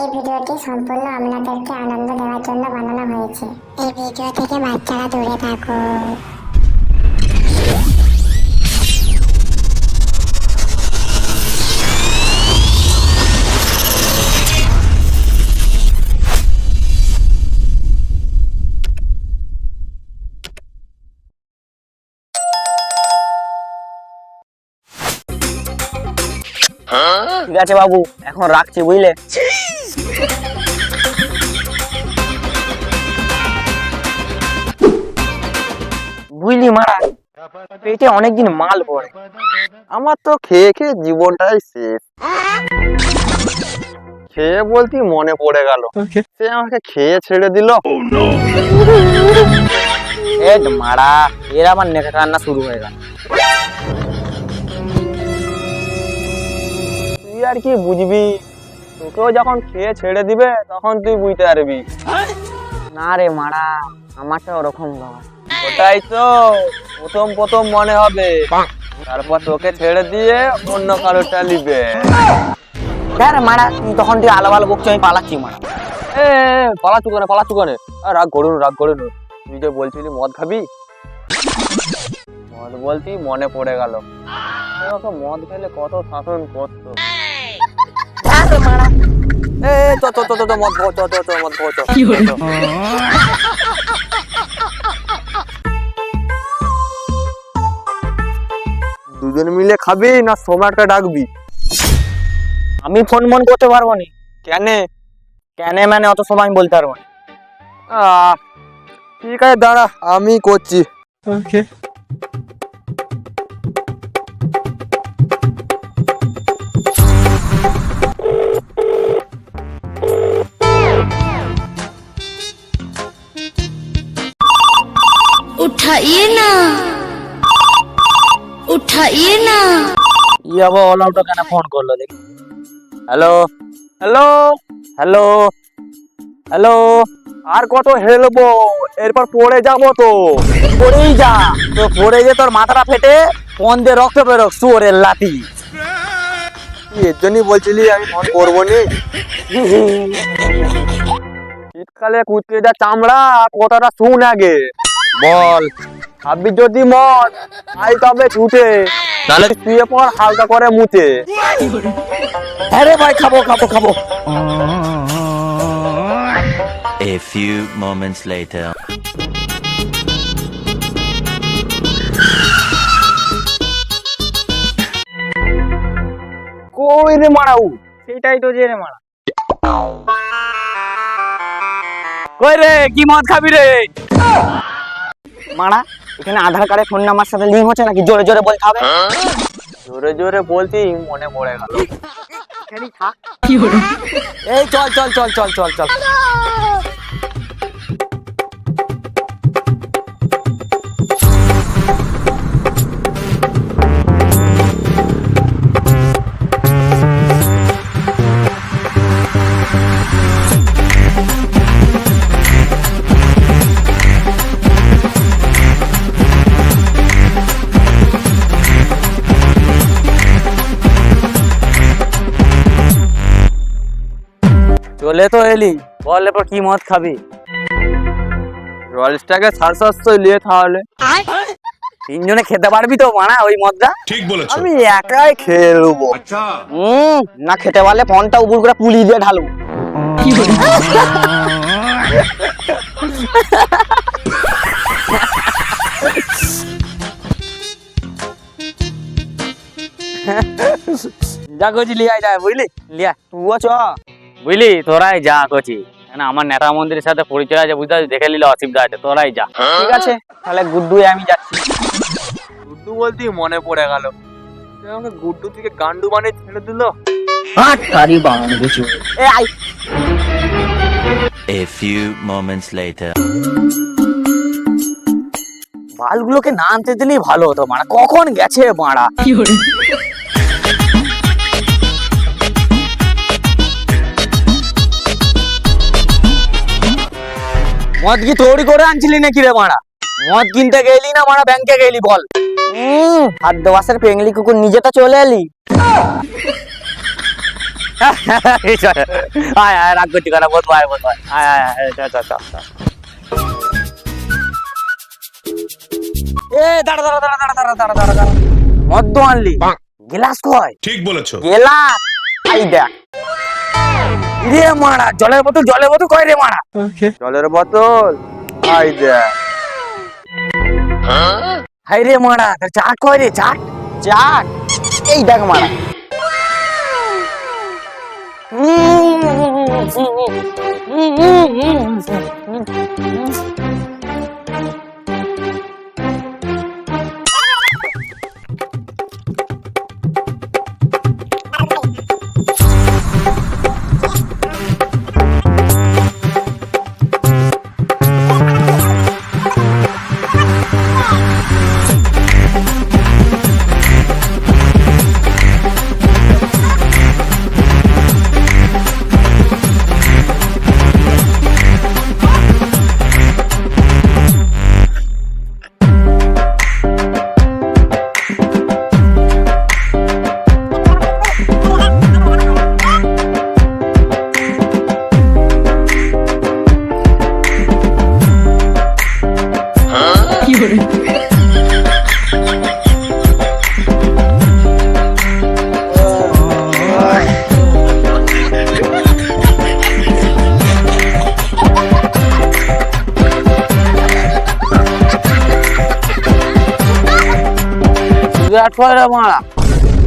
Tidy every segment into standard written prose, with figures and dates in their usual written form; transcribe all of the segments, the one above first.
এই ভিডিওটি সম্পূর্ণ আপনাদেরকে আনন্দ দেওয়ার জন্য বানানো হয়েছে। এই ভিডিও থেকে বাচ্চারা দূরে থাকুন। ঠিক আছে বাবু, এখন রাখছি বুঝলে। বুঝলি মারা, পেটে অনেকদিন মাল পড়ে। আমার তো খেয়ে খেয়ে জীবনটাই শেষ। খেয়ে বলতে মনে পড়ে গেল, সে আমাকে খেয়ে ছেড়ে দিল। মারা, এর আবার নেশা কান্না শুরু হয়ে গেল। তুই আর কি বুঝবি, তোকেও যখন খেয়ে ছেড়ে দিবে তখন তুই বুঝতে পারবি। না রে মারা, আমারটা ওরকম নয়। ওটাই তো প্রথম প্রথম মনে হবে, তারপর তোকে ছেড়ে দিয়ে অন্য কারোটা নিবে। হ্যাঁ মারা, তখন তুই আলো আলো বকছি, আমি পালাচ্ছি মারা। পালাচ্ছু কেনে? রাগ করুন। তুই যে বলছিলি মদ খাবি, মদ বলতি মনে পড়ে গেল, মদ খেলে কত শাসন করতো। দুজন মিলে খাবি না সোমারটা ডাকবি? আমি ফোন মন করতে পারবো না। কেন? কেন মানে অত সময় আমি বলতে পারবো না। ঠিক আছে দাঁড়া, আমি করছি। ওকে। उठाइए ना আবার অল আউট কেন ফোন করলো দেখি। হ্যালো। আর কত হেলবো, এরপর পড়ে যাবো তো। পড়েই যা, তো পড়ে যে তোর মাথাটা ফেটে ফোন দিয়ে রক্ত বেরোক, শুয়োরের লাতি। এর জন্যই বলছিলি আমি ফোন করবো নি। শীতকালে কুচকে যা চামড়া, কথাটা শুন আগে। বল, খাবি যদি মদ আই তবে ছুটে, তাহলে শুয়ে পর হালকা করে মুতে। হ্যাঁ রে ভাই, খাবো। A few moments later. কই রে মারাউ? সেটাই তো যে রে মারা। কই রে, কি মদ খাবি রে? মারা, এখানে আধার কার্ডে ফোন নাম্বার সাথে লিংক হচ্ছে নাকি? জোরে জোরে বলতে হবে। জোরে বলতেই মনে পড়ে গেল। এই চল। চলে তো এলি, বল এরপর কি মদ খাবি? রয়্যালসটাকে 700 নিয়ে তাহলে। তিনজনে খেতে পারবি তো মানা ওই মদটা? ঠিক বলেছো। আমি একাই খেয়ে নেবো। আচ্ছা। না খেতে পারলে ফোনটা উপর করে পুলি দিয়ে ঢালবো। যা করছি লিয়াই যায়, বুঝলি? লিয়া তুইও চ, বুঝলি? তোরাই যা করছি, আমার নেতা মন্দিরের সাথে পরিচয় আছে, বুঝতে পারছিস? দেখে নিলে অসুবিধা আছে, তোরাই যা। ঠিক আছে, তাহলে গুড্ডু আমি যাচ্ছি। গুড্ডু বলতেই মনে পড়ে গেল, আমাকে গুড্ডু থেকে গান্ডু বানিয়ে ছেড়ে দিল। A few moments later. বালগুলোকে না আনতে দিলেই ভালো হতো মারা, কখন গেছে মারা। মদ কি তৈরি করে আনছিলি নাকি রে মারা? মদ কিনতে গেলি না মারা ব্যাংকে গেলি বল? খাদ্যবাসের পেঙ্গলি কুকুর, নিজে তো চলে এলি। আয় আয়, রাগ করছি কেন? বসবো, আয় বসবো, আয় আয় আয়, চল চল চল চল। এ দাঁড়া দাঁড়া দাঁড়া দাঁড়া দাঁড়া দাঁড়া দাঁড়া দাঁড়া, মদ্য আনলি, গেলাস কয়? ঠিক বলেছো। গেলাস আই দেখ রে মারা, জলের বোতল কয় রে মারা? জলের বোতল আই দেখ। হাই রে মারা, তোর চাট কয় রে? চাট চাট এই দেখ মারা। চাট কয় রে মারা?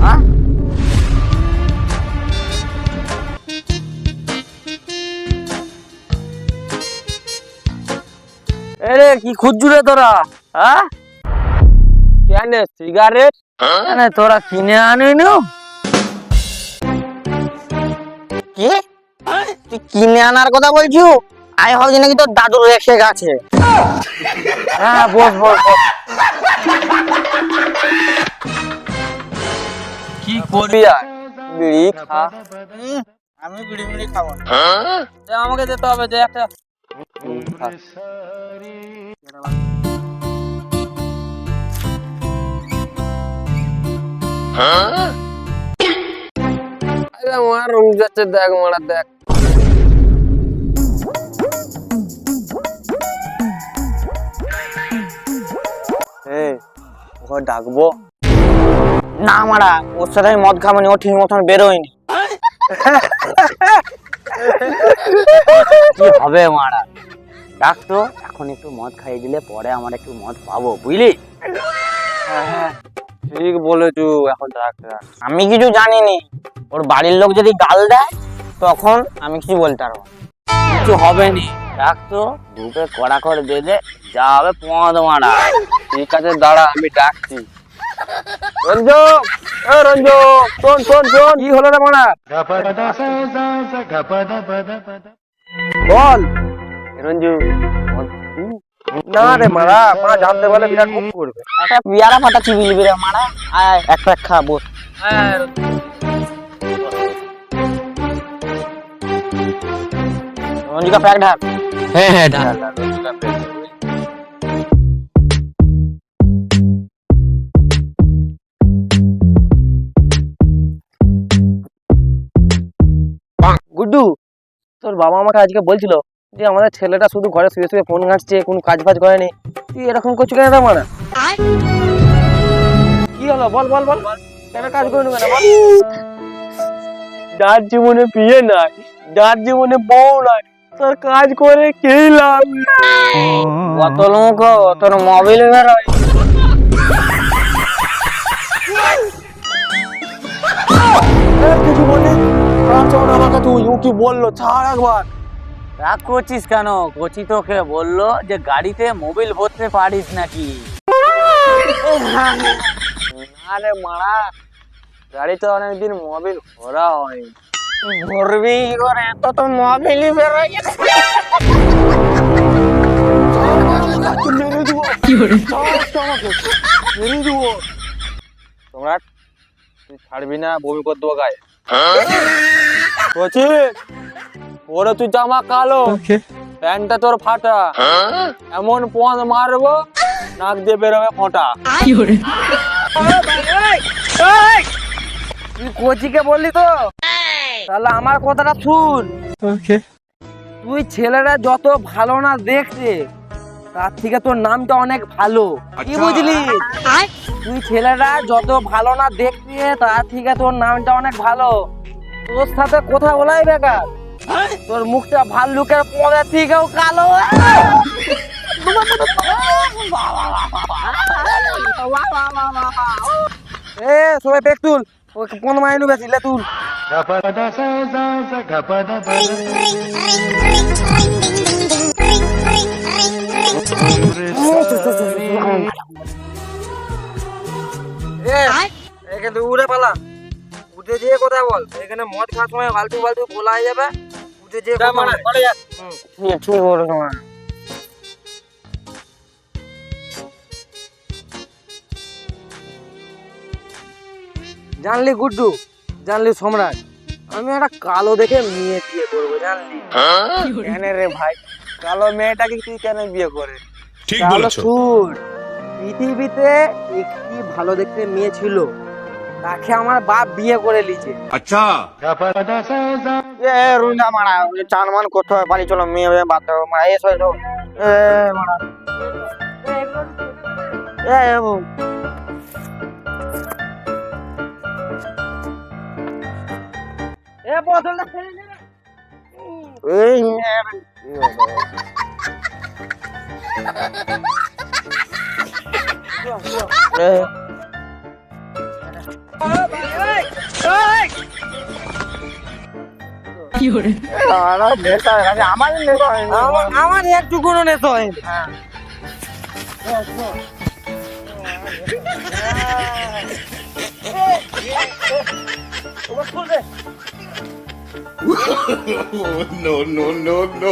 হ্যাঁ এরে কি খুঁজছু রে তোরা? হ্যাঁ কেন সিগারেট? কেন তোরা কিনে আনিনি? কি তুই কিনে আনার কথা বলছু? আমি ভাবছি নাকি তোর দাদুর রেখে গেছে। হ্যাঁ বস বস বস। কি করবি আর? বিড়ি খা। আমি বিড়ি বিড়ি খাবো না। আমাকে যেতে হবে যে একটা আমার রুম যাচ্ছে দেখ মারা দেখ। ওকে ডাকবো না মারা, ওর সাথে আমি মদ খাবো নি, ও ঠিক মতন বেরোয়নি। কি হবে মারা? ডাক তো, এখন একটু মদ খাইয়ে দিলে পরে আমার একটু মদ পাবো, বুঝলি? ঠিক বলেছু, এখন ডাক ডাক। আমি কিছু জানিনি, ওর বাড়ির লোক যদি গাল দেয় তখন আমি কিছু বলতে পারবো, কিছু হবে নি। ডাক তো, ধূপে কড়া করে দিয়ে দে, যা হবে মদ মারা। ঠিক আছে দাঁড়া, আমি ডাকছি। রঞ্জু, এ রঞ্জু, শোন শোন শোন। কি হলো রে মারা? বল রঞ্জু। না রে মারা, মা জানতে পারলে বিরাট মুখ করবে। একটা পিয়ারা ফাটা চিবিলবি রে মারা। আয় এক প্যাক খা, বস। রঞ্জিকা প্যাক ঢাক। হ্যাঁ হ্যাঁ ঢাল। গুড্ডু, তোর বাবা আমাকে আজকে বলছিল যে আমাদের ছেলেটা শুধু ঘরে শুয়ে শুয়ে ফোন ঘাঁটছে, কোনো কাজ ফাজ করেনি। তুই এরকম করছিস কেন রে মারা? কি হলো বল বল বল, কেন কাজ করিনি কেন বল? যার জীবনে বিয়ে নাই, যার জীবনে বউ নাই, তোর কাজ করে কি লাভ? কত লোক তোর মোবাইল বেরোয়। কিছু বলে আমাকে তুই ও কি বললো? ছাড় একবার। রাগ করছিস কেন? কচি তোকে বললো যে গাড়িতে মোবাইল ভরতে পারিস নাকি? আরে মারা, গাড়িতে অনেকদিন মোবিল ভরা হয়। ভরবি করে এত তো মোবাইলই বেরোয়। তোমরা তুই ছাড়বি না, বমি করে দেবো গায়ে। বলছি ওরে তুই জামা কালো, প্যান্টটা তোর ফাটা, এমন পথ মারবো নাক দিয়ে বেরোবে ফোঁটা। তুই কোচিকে বললি তো তাহলে আমার কথাটা শুন। তুই ছেলেরা যত ভালো না দেখতে, তার থেকে তোর নামটা অনেক ভালো, কি বুঝলি? তুই ছেলেরা যত ভালো না দেখতে, তার থেকে তোর নামটা অনেক ভালো। তোর সাথে কথা বলাই বেকার, তোর মুখটা ভাল্লুকের পদের থেকেও কালো। এ সবাই পেক তুল, ওকে 15 মাইনু বেশিলে তুল। এখানে উড়ে পালা, উঠে যেয়ে কথা বল। এখানে মদ খাওয়ার সময় ফালতু ফালতু বলা হয়ে যাবে। উঠে যেয়ে কথা বল। ঠিক বলো তোমার। জানলি গুড্ডু, জানলি সম্রাট, আমি একটা কালো দেখে মেয়ে বিয়ে করবো, জানলি? কেন রে ভাই, কালো মেয়েটাকে তুই কেন বিয়ে করে? ঠিক কালো বলেছো। শুন, পৃথিবীতে একটি ভালো দেখতে মেয়ে ছিল, তাকে আমার বাপ বিয়ে করে লিছে। अच्छा এ রুনা মারা চান মান করতে হয়, বাড়ি চলো, মেয়ে মেয়ে বাদ দাও মারা। এসো এসো। এ মারা এ এ বোতলটা ফেলে দে। এই আমার একটু কোনো নেশা হয়নি। no no no no